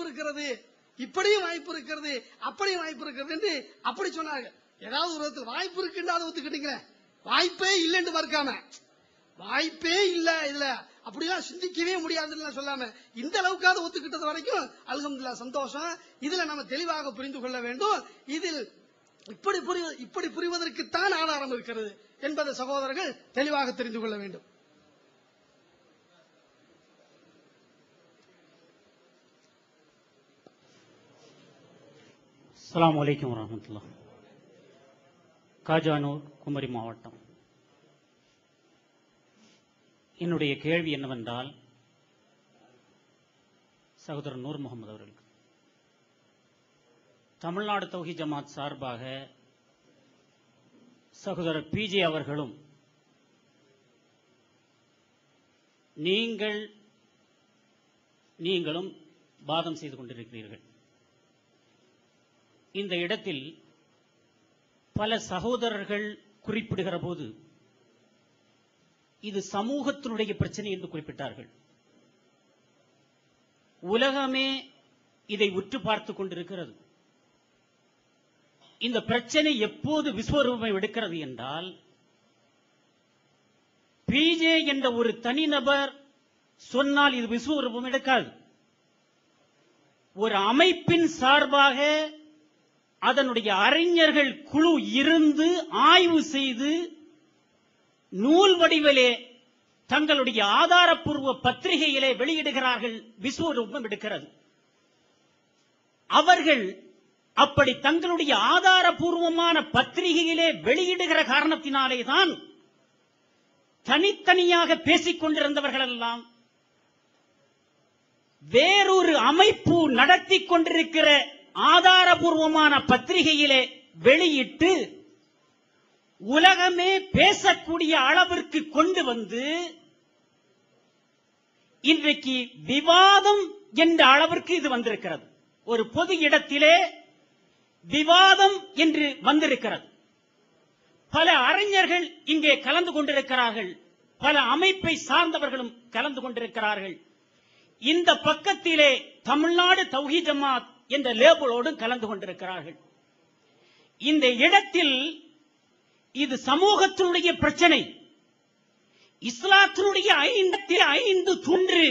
இருக்கிறது, இப்படியும் வாய்ப்பு இருக்கிறது, அப்படியும் வாய்ப்பு இருக்கிறது என்று அப்படி சொன்னார்கள். ஏதாவது ஒரு விதத்தில் வாய்ப்பு இருக்குன்னு அதை ஒத்துக்கிட்டீங்க, வாய்ப்பே இல்லைன்னு மறுக்காம, வாய்ப்பே இல்ல இதுல அப்படிலாம் சிந்திக்கவே முடியாதுன்னு சொல்லாம இந்த அளவுக்காவது ஒத்துக்கிட்டது வரைக்கும் அல்ஹம்துலில்லாஹ் சந்தோஷம். இதுல நம்ம தெளிவாக புரிந்து கொள்ள வேண்டும். இதில் இப்படி புரிவதற்குத்தான் ஆதாரம் இருக்கிறது என்பதை சகோதரர்கள் தெளிவாக தெரிந்து கொள்ள வேண்டும். அஸ்ஸலாமு அலைக்கும் வரஹ்மத்துல்லாஹ். காஜானூர், குமரி மாவட்டம். என்னுடைய கேள்வி என்னவென்றால், சகோதரர் நூர் முகமது அவர்களுக்கு தமிழ்நாடு தௌஹீத் ஜமாத் சார்பாக சகோதரர் பிஜே அவர்களும் நீங்களும் வாதம் செய்து கொண்டிருக்கிறீர்கள். இந்த இடத்தில் பல சகோதரர்கள் குறிப்பிடுகிற போது இது சமூகத்தினுடைய பிரச்சனை என்று குறிப்பிட்டார்கள். உலகமே இதை உற்று பார்த்துக் கொண்டிருக்கிறது. இந்த பிரச்சனை எப்போது விஸ்வரூபம் எடுக்கிறது என்றால், பிஜே என்ற ஒரு தனிநபர் சொன்னால் இது விஸ்வரூபம் எடுக்காது. ஒரு அமைப்பின் சார்பாக அதனுடைய அறிஞர்கள் குழு இருந்து ஆய்வு செய்து நூல் வடிவிலே தங்களுடைய ஆதாரப்பூர்வ பத்திரிகையிலே வெளியிடுகிறார்கள். விஸ்வரூபம் எடுக்கிறது. அவர்கள் அப்படி தங்களுடைய ஆதாரபூர்வமான பத்திரிகையிலே வெளியிடுகிற காரணத்தினாலே தான் தனித்தனியாக பேசிக் கொண்டிருந்தவர்கள் எல்லாம் வேறொரு அமைப்பு நடத்தி கொண்டிருக்கிற ஆதாரபூர்வமான பத்திரிகையிலே வெளியிட்டு உலகமே பேசக்கூடிய அளவிற்கு கொண்டு வந்து இன்றைக்கு விவாதம் என்ற அளவிற்கு இது வந்திருக்கிறது. ஒரு பொது இடத்திலே விவாதம் என்று வந்திருக்கிறது. பல அறிஞர்கள் இங்கே கலந்து கொண்டிருக்கிறார்கள். பல அமைப்பை சார்ந்தவர்களும் கலந்து கொண்டிருக்கிறார்கள். இந்த பக்கத்திலே தமிழ்நாடு தௌஹீத் ஜமாத் என்ற லேபிளோடும் கலந்து கொண்டிருக்கிறார்கள். இந்த இடத்தில் இது சமூகத்தினுடைய பிரச்சனை. இஸ்லாத்தினுடைய 5 தூன்று,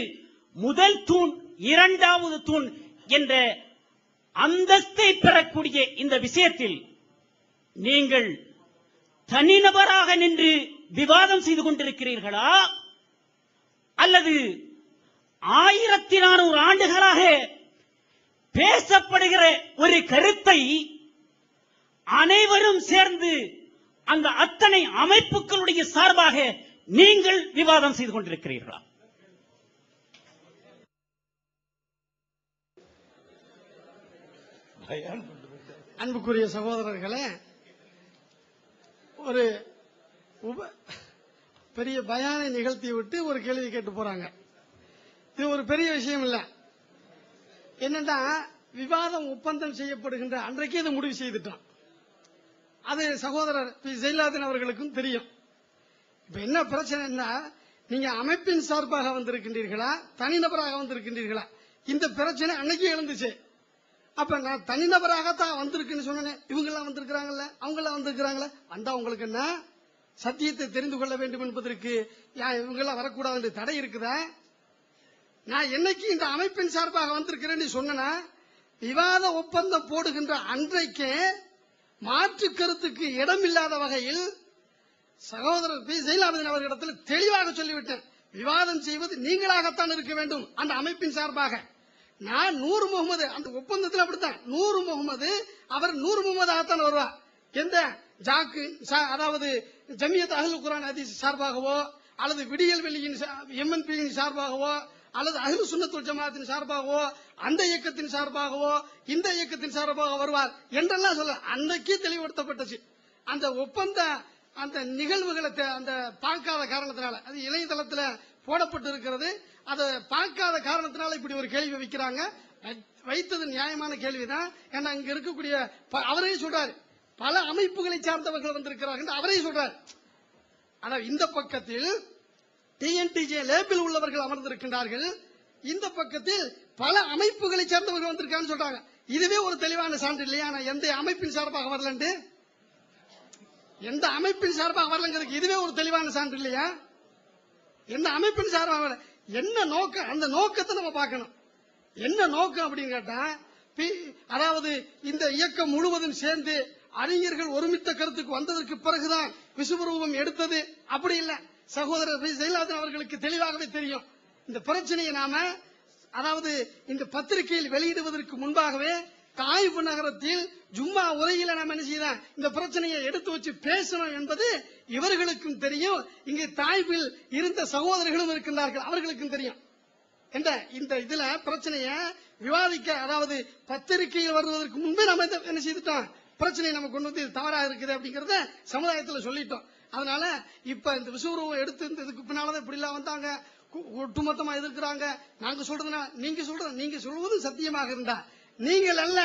முதல் தூண், இரண்டாவது தூண் என்ற அந்தஸ்தை பெறக்கூடிய இந்த விஷயத்தில் நீங்கள் தனிநபராக நின்று விவாதம் செய்து கொண்டிருக்கிறீர்களா, அல்லது 1400 ஆண்டுகளாக பேசப்படுகிற ஒரு கருத்தை அனைவரும் சேர்ந்து அந்த அத்தனை அமைப்புகளுடைய சார்பாக நீங்கள் விவாதம் செய்து கொண்டிருக்கிறீர்களா? அன்புக்குரிய சகோதரர்களே, ஒரு பெரிய பயானை நிகழ்த்தி விட்டு ஒரு கேள்வி கேட்டு போறாங்க. இது ஒரு பெரிய விஷயம் இல்ல. என்னன்னா, விவாதம் ஒப்பந்தம் செய்யப்படுகின்ற அன்றைக்கே இதை முடிவு செய்துட்டோம். அது சகோதரர் பி. ஜெயலலிதா அவர்களுக்கும் தெரியும். இப்ப என்ன பிரச்சனைன்னா, நீங்க அமைப்பின் சார்பாக வந்திருக்கின்றீர்களா, தனிநபராக வந்திருக்கின்றீர்களா? இந்த பிரச்சனை அன்னைக்கே எழுந்துச்சு. அப்ப நான் தனிநபராகத்தான் வந்திருக்குன்னு சொன்னேன். இவங்க எல்லாம் வந்திருக்கிறாங்கல்ல, அவங்க எல்லாம் வந்திருக்கிறாங்களா? வந்தா உங்களுக்கு என்ன, சத்தியத்தை தெரிந்து கொள்ள வேண்டும் என்பதற்கு இவங்க எல்லாம் வரக்கூடாது என்று தடை இருக்குதா? நான் என்னைக்கு இந்த அமைப்பின் சார்பாக வந்திருக்கிறேன்னு சொன்னா, விவாத ஒப்பந்தம் போடுகின்ற அன்றைக்கே மாற்று கருத்துக்கு இடமில்லாத வகையில் சகோதரர் பி. ஜெயலலிதா அவர்களிடத்தில் தெளிவாக சொல்லிவிட்டேன். விவாதம் செய்வது நீங்களாகத்தான் இருக்க வேண்டும், அந்த அமைப்பின் சார்பாக. நான் நூர் முகமது, அந்த ஒப்பந்தத்தில் அப்படித்தான், நூர் முகமது அவர் நூர் முகமதாகத்தான் வருவார். எந்த ஜாக்கு, அதாவது ஜமியத் அஹ்லுல் குர்ஆன் ஹதீஸ் சார்பாகவோ, அல்லது விடியல் வெளியின் எம்என்பியின் சார்பாகவோ, அல்லது அஹ்லு சுன்னத் வல் ஜமாஅத்தின் சார்பாகவோ, அந்த இயக்கத்தின் சார்பாகவோ, இந்த இயக்கத்தின் சார்பாக வருவார் என்றெல்லாம் சொல்ல அன்னைக்கு தெளிவுபடுத்தப்பட்டுச்சு. அந்த ஒப்பந்த அந்த நிகழ்வுகளை அந்த பார்க்காத காரணத்தினால, அது இணையதளத்தில் போடப்பட்டு இருக்கிறது, அதை பார்க்காத காரணத்தினால இப்படி ஒரு கேள்வி வைக்கிறாங்க. வைத்தது நியாயமான கேள்விதான். ஏன்னா இங்க இருக்கக்கூடிய அவரே சொல்றாரு, பல அமைப்புகளை சார்ந்தவர்கள் வந்திருக்கிறார்கள் அவரே சொல்றாரு. ஆனா இந்த பக்கத்தில் டிஎன்டிஜே லேபிள் உள்ளவர்கள் அமர்ந்திருக்கின்றார்கள், இந்த பக்கத்தில் பல அமைப்புகளை சேர்ந்தவர்கள் வந்திருக்கான்னு சொல்றாங்க. இதுவே ஒரு தெளிவான சான்று இல்லையா? நான் எந்த அமைப்பின் சார்பாக வரலன்ட்டு, எந்த அமைப்பின் சார்பாக வரலங்கிறதுக்கு இதுவே ஒரு தெளிவான சான்று இல்லையா? எந்த அமைப்பின் சார்பாக வரல, என்ன நோக்கம், அந்த நோக்கத்தை நம்ம பார்க்கணும். என்ன நோக்கம் அப்படின்னு கேட்டா, அதாவது இந்த இயக்கம் முழுவதும் சேர்ந்து அறிஞர்கள் ஒருமித்த கருத்துக்கு வந்ததற்கு பிறகுதான் விஸ்வரூபம் எடுத்தது. அப்படி இல்ல, சகோதரர் ஜெயலலிதா அவர்களுக்கு தெளிவாகவே தெரியும். இந்த பிரச்சனையை நாம, அதாவது இந்த பத்திரிகையில் வெளியிடுவதற்கு முன்பாகவே தாய்ப்பு நகரத்தில் ஜும்மா உரையில நம்ம என்ன செய்யலாம், இந்த பிரச்சனையை எடுத்து வச்சு பேசணும் என்பது இவர்களுக்கும் தெரியும். இங்கு தாய்ப்பில் இருந்த சகோதரர்களும் இருக்கின்றார்கள், அவர்களுக்கும் தெரியும். இந்த இதுல பிரச்சனையை விவாதிக்க, அதாவது பத்திரிகையில் வருவதற்கு முன்பே நம்ம என்ன செய்துட்டோம், பிரச்சனையை நம்ம கொண்டு வந்து தவறாக இருக்குது அப்படிங்கறத சமுதாயத்தில் சொல்லிட்டோம். அதனால இப்ப இந்த விஸ்வரூபம் எடுத்து இதுக்கு பின்னாலதான் இப்படி எல்லாம் வந்தாங்க, ஒட்டுமொத்தமா எதிர்க்கிறாங்க. நாங்க சொல்றதுனா நீங்க சொல்வது சத்தியமாக இருந்தா, நீங்கள் அல்ல,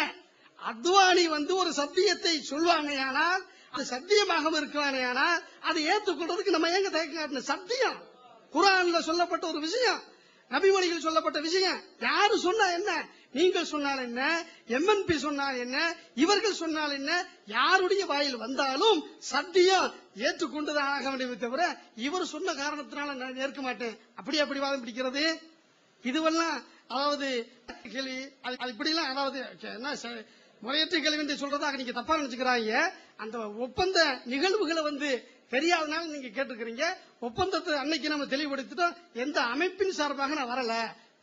அத்வானி ஒரு சத்தியத்தை சொல்வானேயானால், அது சத்தியமாக இருக்குவானேயானால் அதை ஏற்றுக்கொள்றதுக்கு நம்ம எங்க தயக்கம் காட்டணும்? சத்தியம் குர்ஆன்ல சொல்லப்பட்ட ஒரு விஷயம், நபிமொழிகள் சொல்லப்பட்ட விஷயம். யாரு சொன்னா என்ன, நீங்கள் சொன்னால் என்ன, எம்என்பி சொன்னால் என்ன, இவர்கள் சொன்னால் என்ன, யாருடைய வாயில் வந்தாலும் சத்தியம் ஏற்றுக்கொண்டுதான் ஆக வேண்டியதை தவிர இவர் சொன்ன காரணத்தினால நான் ஏற்க மாட்டேன் அப்படி வாதம் பிடிக்கிறது இதுவெல்லாம், அதாவது கேள்வி இப்படிலாம், அதாவது என்ன முறையற்ற கேள்வி என்று சொல்றதாக நீங்க தப்பா நினைச்சுக்கிறாங்க. அந்த ஒப்பந்த நிகழ்வுகளை தெரியாதனால நீங்க கேட்டுக்கிறீங்க. ஒப்பந்தத்தை அன்னைக்கு நம்ம தெளிவுபடுத்திட்டோம். எந்த அமைப்பின் சார்பாக நான் வரல,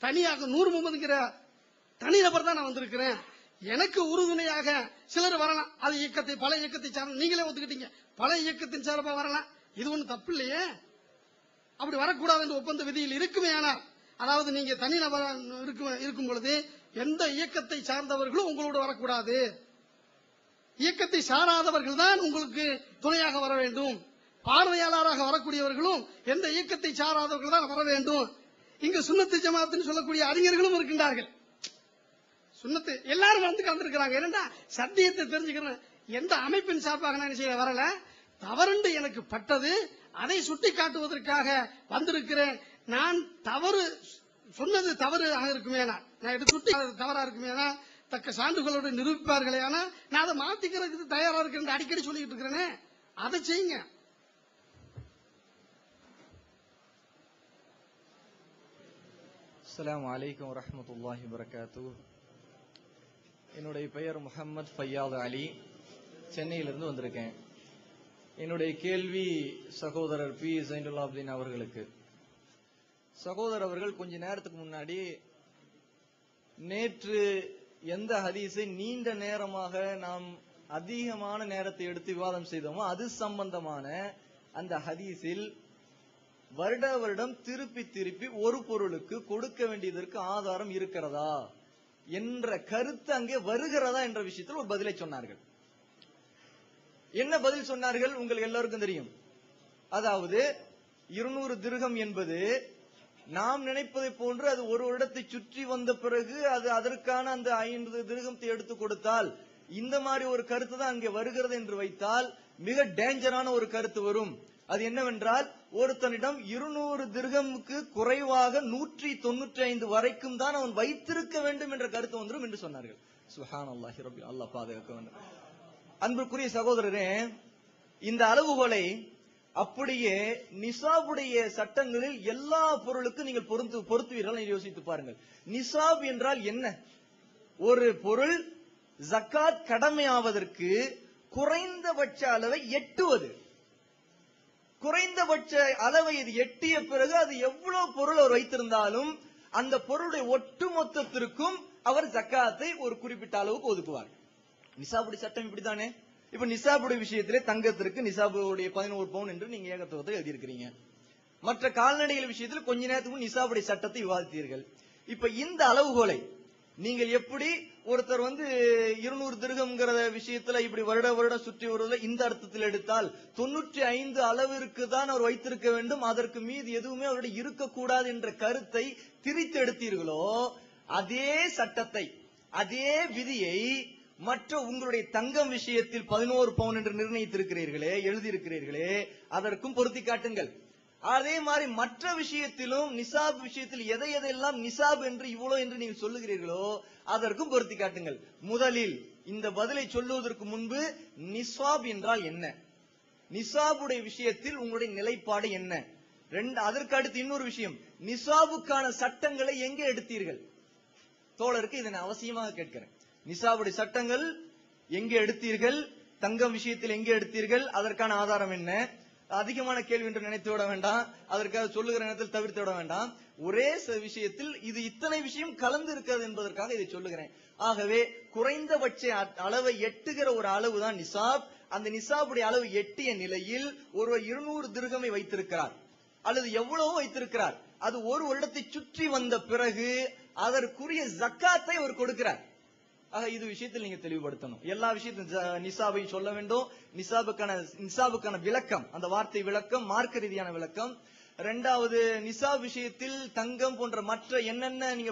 தனியாக 100 முகமதுங்கிற தனிநபர் தான் நான் வந்திருக்கிறேன். எனக்கு உறுதுணையாக சிலர் வரலாம், அது இயக்கத்தை, பல இயக்கத்தை சார்ந்த, நீங்களே ஒத்துக்கிட்டீங்க, பல இயக்கத்தின் சார்பாக வரலாம். இது ஒண்ணு தப்பு இல்லையே. அப்படி வரக்கூடாது என்று ஒப்பந்த விதியில் இருக்குமே. ஆனால் அதாவது நீங்க தனிநபர் இருக்கும் பொழுது எந்த இயக்கத்தை சார்ந்தவர்களும் உங்களோட வரக்கூடாது, இயக்கத்தை சாராதவர்கள் தான் உங்களுக்கு துணையாக வர வேண்டும். பார்வையாளராக வரக்கூடியவர்களும் எந்த இயக்கத்தை சாராதவர்கள் தான் வர வேண்டும். இங்கு சுன்னத்து ஜமாத்துன்னு சொல்லக்கூடிய அறிஞர்களும் இருக்கின்றார்கள். சுன்னத்து எல்லாரும் கலந்துருக்கிறாங்க. என்னன்னா சத்தியத்தை தெரிஞ்சுக்கிறேன். எந்த அமைப்பின் சார்பாக நான் செய்ய வரல, தவறுண்டு எனக்கு பட்டது, அதை சுட்டி காட்டுவதற்காக வந்திருக்கிறேன். நான் தவறு சொன்னது தவறாக இருக்குமே, நான் எடுத்து சுட்டி தவறா இருக்குமே, தக்க சான்றுகளோடு நிரூபிப்பார்களே, ஆனா நான் அதை மாத்திக்கிறதுக்கு தயாரா இருக்கிறேன் அடிக்கடி சொல்லிட்டு இருக்கிறேனே, அதை செய்யுங்க. அஸ்ஸலாமு அலைக்கும் வரஹ்மத்துல்லாஹி வபரகாத்துஹு. என்னுடைய பெயர் முஹம்மது ஃபையாத் அலி, சென்னையிலிருந்து வந்திருக்கேன். என்னுடைய கேள்வி சகோதரர் பி ஜைனுல்லாப்தீன் அவர்களுக்கு. சகோதரர் அவர்கள் கொஞ்ச நேரத்துக்கு முன்னாடி நேற்று எந்த ஹதீஸை நீண்ட நேரமாக நாம் அதிகமான நேரத்தை எடுத்து விவாதம் செய்தோமோ அது சம்பந்தமான அந்த ஹதீஸில் வருட வருடம் திருப்பி ஒரு பொருளுக்கு கொடுக்க வேண்டியதற்கு ஆதாரம் இருக்கிறதா என்ற கருத்து அங்கே வருகிறதா என்ற விஷயத்தில் ஒரு பதிலை சொன்னார்கள். என்ன பதில் சொன்னார்கள் உங்களுக்கு எல்லாருக்கும் தெரியும். அதாவது 200 திர்ஹம் என்பது நாம் நினைப்பதை போன்று அது ஒரு வருடத்தை சுற்றி வந்த பிறகு அது அதற்கான அந்த 5 திர்ஹத்தை எடுத்து கொடுத்தால் இந்த மாதிரி ஒரு கருத்து தான் அங்கே வருகிறது என்று வைத்தால் மிக டேஞ்சரான ஒரு கருத்து வரும். அது என்னவென்றால் ஒருத்தனிடம் 200 திர்ஹமுக்கு குறைவாக 195 வரைக்கும் தான் அவன் வைத்திருக்க வேண்டும் என்ற கருத்து வந்துடும் என்று சொன்னார்கள். சுப்ஹானல்லாஹி ரப்பி, அல்லாஹ் பாதுகாக்க வேண்டும். அன்புக்குரிய சகோதரரே, இந்த அளவுகோலை அப்படியே நிசாபுடைய சட்டங்களில் எல்லா பொருளுக்கும் நீங்கள் பொருத்துவீர்கள் யோசித்து பாருங்கள். நிசாப் என்றால் என்ன? ஒரு பொருள் ஜக்காத் கடமையாவதற்கு குறைந்தபட்ச அளவை எட்டுவது. குறைந்தபட்ச அளவை இது எட்டிய பிறகு அது எவ்வளவு பொருள் அவர் வைத்திருந்தாலும் அந்த பொருளுடைய ஒட்டுமொத்தத்திற்கும் அவர் ஜக்காத்தை ஒரு குறிப்பிட்ட அளவுக்கு ஒதுக்குவார். நிசாபுடைய சட்டம் இப்படித்தானே. இப்ப நிசாபுடைய விஷயத்திலே தங்கத்திற்கு நிசாபுடைய 11 பவுன் என்று நீங்க ஏகத்துவத்தை எழுதியிருக்கிறீங்க. மற்ற கால்நடைகள் விஷயத்தில் கொஞ்ச நேரத்துக்கு நிசாபுடைய சட்டத்தை விவாதித்தீர்கள். இப்ப இந்த அளவுகோலை நீங்கள் எப்படி ஒருத்தர் 200 திர்ஹம்ங்கிற விஷயத்துல இப்படி வருடம் சுற்றி வருவதில் இந்த அர்த்தத்தில் எடுத்தால் 95 அளவிற்கு தான் அவர் வைத்திருக்க வேண்டும், அதற்கு மீது எதுவுமே அவருடைய இருக்கக்கூடாது என்ற கருத்தை திரித்து எடுத்தீர்களோ, அதே சட்டத்தை அதே விதியை மற்ற உங்களுடைய தங்கம் விஷயத்தில் 11 பவுன் என்று நிர்ணயித்திருக்கிறீர்களே, எழுதியிருக்கிறீர்களே, அதற்கும் பொருத்தி காட்டுங்கள். அதே மாதிரி மற்ற விஷயத்திலும் நிசாப் விஷயத்தில் எதை எதையெல்லாம் நிசாப் என்று இவ்வளவு என்று நீங்கள் சொல்லுகிறீர்களோ அதற்கும் பொருத்தி காட்டுங்கள். முதலில் இந்த பதிலை சொல்லுவதற்கு முன்பு நிசாப் என்றால் என்ன, நிசாபுடைய விஷயத்தில் உங்களுடைய நிலைப்பாடு என்ன, அதற்கு அடுத்து இன்னொரு விஷயம், நிசாபுக்கான சட்டங்களை எங்கே எடுத்தீர்கள்? தோழருக்கு இதை நான் அவசியமாக கேட்கிறேன். நிசாபுடைய சட்டங்கள் எங்கே எடுத்தீர்கள், தங்கம் விஷயத்தில் எங்கே எடுத்தீர்கள், அதற்கான ஆதாரம் என்ன? அதிகமான கேள்வி என்று நினைத்து விட வேண்டாம், அதற்காக சொல்லுகிற நேரத்தில் தவிர்த்து விட வேண்டாம். ஒரே விஷயத்தில் இது இத்தனை விஷயம் கலந்து இருக்கிறது என்பதற்காக இதை சொல்லுகிறேன். ஆகவே குறைந்தபட்ச அளவை எட்டுகிற ஒரு அளவு தான் நிசாப். அந்த நிசாபுடைய அளவு எட்டிய நிலையில் ஒருவர் 200 திர்ஹமை வைத்திருக்கிறார் அல்லது எவ்வளவோ வைத்திருக்கிறார். அது ஒரு வருடத்தை சுற்றி வந்த பிறகு அதற்குரிய ஜக்காத்தை அவர் கொடுக்கிறார். ஆக இது விஷயத்தில் நீங்க தெளிவுபடுத்தணும். எல்லா விஷயத்திலும் நிசாபை சொல்ல வேண்டும். நிசாபுக்கான விளக்கம், அந்த வார்த்தை விளக்கம், மார்க்க ரீதியான விளக்கம். இரண்டாவது, நிசாப் விஷயத்தில் தங்கம் போன்ற மற்ற என்னென்ன நீங்க